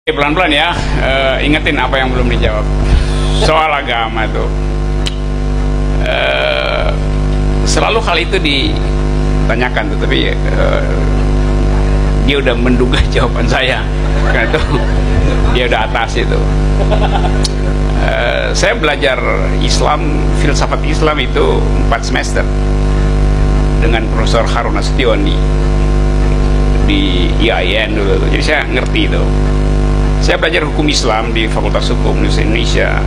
Pelan-pelan ya, ingetin apa yang belum dijawab soal agama tuh. Selalu hal itu ditanyakan tuh, tapi dia udah menduga jawaban saya, karena itu dia udah atas itu. Saya belajar Islam, filsafat Islam itu 4 semester dengan Profesor Harun Nasution di IAIN dulu, jadi saya ngerti itu. Saya belajar hukum Islam di Fakultas Hukum Universitas Indonesia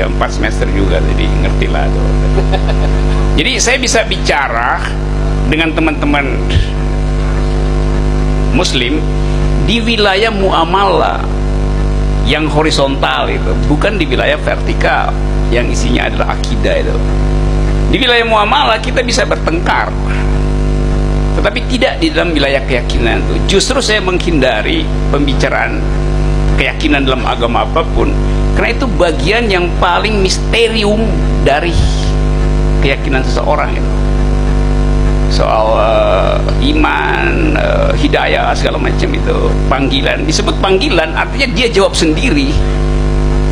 4 semester juga, jadi ngerti lah tuh. Jadi saya bisa bicara dengan teman-teman Muslim di wilayah muamalah yang horizontal itu, bukan di wilayah vertikal yang isinya adalah akidah itu. Di wilayah muamalah kita bisa bertengkar, tetapi tidak di dalam wilayah keyakinan itu. Justru saya menghindari pembicaraan keyakinan dalam agama apapun, karena itu bagian yang paling misterium dari keyakinan seseorang itu. Soal iman, hidayah, segala macam itu, panggilan. Disebut panggilan artinya dia jawab sendiri,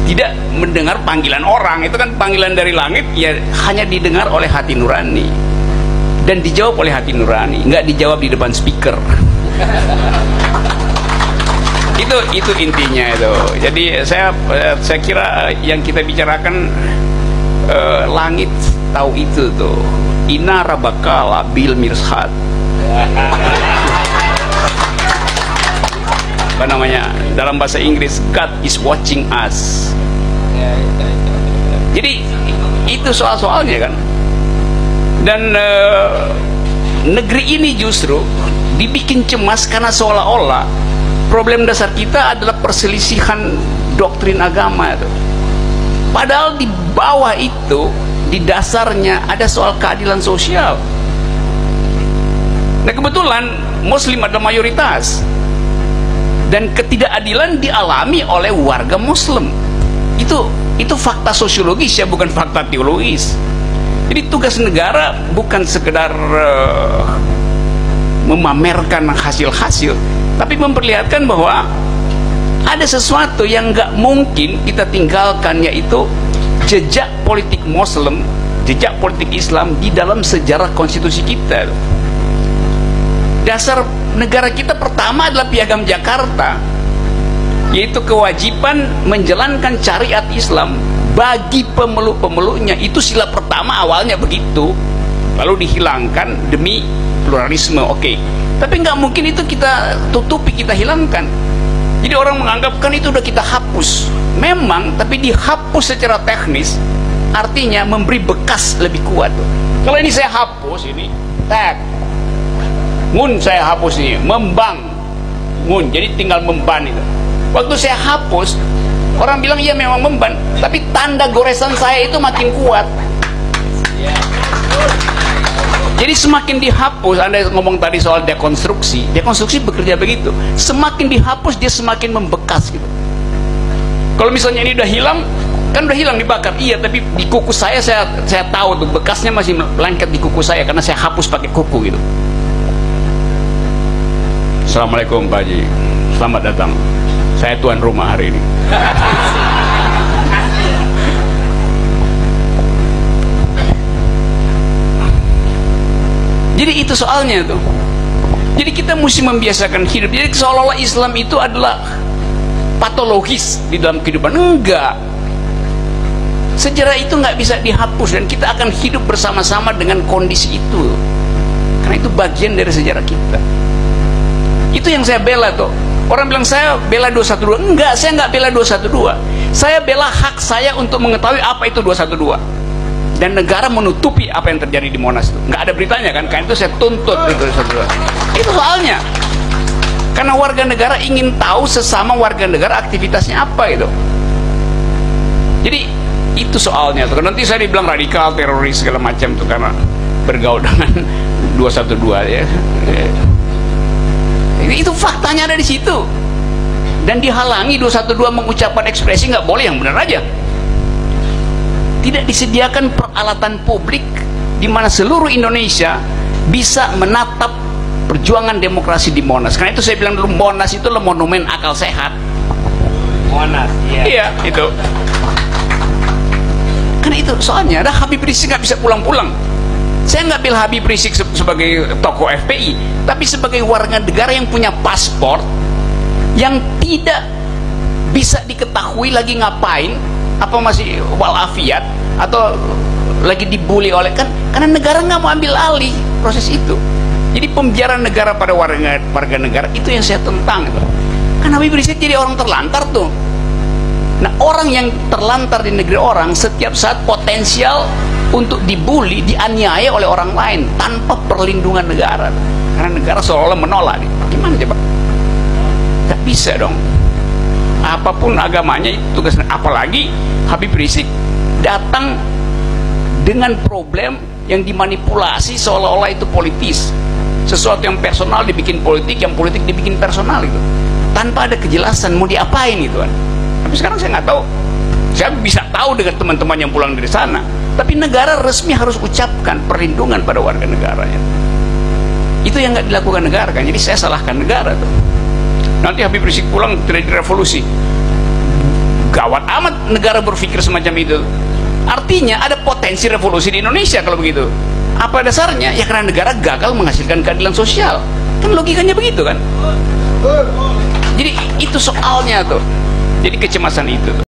tidak mendengar panggilan orang. Itu kan panggilan dari langit, ya hanya didengar oleh hati nurani dan dijawab oleh hati nurani, nggak dijawab di depan speaker. Itu intinya itu. Jadi saya kira yang kita bicarakan langit tahu itu tuh, Inna Rabbaka bil mirsad, apa namanya dalam bahasa Inggris, God is watching us. Jadi itu soal-soalnya kan. Dan negeri ini justru dibikin cemas karena seolah-olah problem dasar kita adalah perselisihan doktrin agama itu. Padahal di bawah itu, di dasarnya ada soal keadilan sosial. Nah kebetulan Muslim adalah mayoritas, dan ketidakadilan dialami oleh warga Muslim. Itu fakta sosiologis ya, bukan fakta teologis. Jadi tugas negara bukan sekedar memamerkan hasil-hasil, tapi memperlihatkan bahwa ada sesuatu yang nggak mungkin kita tinggalkan, yaitu jejak politik Muslim, jejak politik Islam di dalam sejarah konstitusi kita. Dasar negara kita pertama adalah Piagam Jakarta, yaitu kewajiban menjalankan syariat Islam bagi pemeluk-pemeluknya. Itu sila pertama awalnya begitu, lalu dihilangkan demi pluralisme. Oke. Tapi nggak mungkin itu kita tutupi, kita hilangkan. Jadi orang menganggap kan itu udah kita hapus. Memang, tapi dihapus secara teknis artinya memberi bekas lebih kuat. Kalau ini saya hapus, ini tag ngun, saya hapus ini membang ngun, jadi tinggal memban itu. Waktu saya hapus, orang bilang iya memang memban, tapi tanda goresan saya itu makin kuat. Jadi semakin dihapus, Anda ngomong tadi soal dekonstruksi bekerja begitu. Semakin dihapus dia semakin membekas gitu. Kalau misalnya ini udah hilang, kan udah hilang dibakar, iya, tapi di kuku saya tahu tuh bekasnya masih lengket di kuku saya karena saya hapus pakai kuku gitu. Assalamualaikum Pak Haji, selamat datang. Saya tuan rumah hari ini. Jadi itu soalnya tuh. Jadi kita mesti membiasakan hidup. Jadi seolah-olah Islam itu adalah patologis di dalam kehidupan. Enggak. Sejarah itu nggak bisa dihapus, dan kita akan hidup bersama-sama dengan kondisi itu. Karena itu bagian dari sejarah kita. Itu yang saya bela tuh. Orang bilang saya bela 212. Enggak, saya nggak bela 212. Saya bela hak saya untuk mengetahui apa itu 212. Dan negara menutupi apa yang terjadi di Monas itu. Nggak ada beritanya kan, karena itu saya tuntut itu. Itu soalnya. Karena warga negara ingin tahu sesama warga negara aktivitasnya apa itu. Jadi itu soalnya tuh. Nanti saya dibilang radikal, teroris, segala macam tuh karena bergaul dengan 212 ya. Itu faktanya ada di situ. Dan dihalangi 212 mengucapkan ekspresi, nggak boleh, yang benar aja. Tidak disediakan peralatan publik di mana seluruh Indonesia bisa menatap perjuangan demokrasi di Monas. Karena itu saya bilang dulu, Monas itu adalah monumen akal sehat. Monas, iya. Iya, itu. Karena itu soalnya ada Habib Rizik nggak bisa pulang-pulang. Saya nggak bilang Habib Rizik sebagai tokoh FPI, tapi sebagai warga negara yang punya paspor, yang tidak bisa diketahui lagi ngapain, apa masih walafiat atau lagi dibully oleh, kan karena negara nggak mau ambil alih proses itu. Jadi pembiaran negara pada warga negara itu yang saya tentang itu. Kan Habib Rizik jadi orang terlantar tuh. Nah, orang yang terlantar di negeri orang setiap saat potensial untuk dibully, dianiaya oleh orang lain tanpa perlindungan negara. Karena negara seolah-olah menolak. Gimana coba? Gak bisa dong. Apapun agamanya itu tugasnya. Apalagi Habib Rizik datang dengan problem yang dimanipulasi seolah-olah itu politis. Sesuatu yang personal dibikin politik, yang politik dibikin personal itu. Tanpa ada kejelasan mau diapain itu kan. Tapi sekarang saya nggak tahu. Saya bisa tahu dengan teman-teman yang pulang dari sana. Tapi negara resmi harus ucapkan perlindungan pada warga negaranya. Itu yang nggak dilakukan negara kan. Jadi saya salahkan negara tuh. Nanti Habib Rizik pulang terjadi revolusi. Gawat amat negara berpikir semacam itu. Artinya ada potensi revolusi di Indonesia kalau begitu. Apa dasarnya? Ya karena negara gagal menghasilkan keadilan sosial. Kan logikanya begitu kan. Jadi itu soalnya tuh. Jadi kecemasan itu tuh.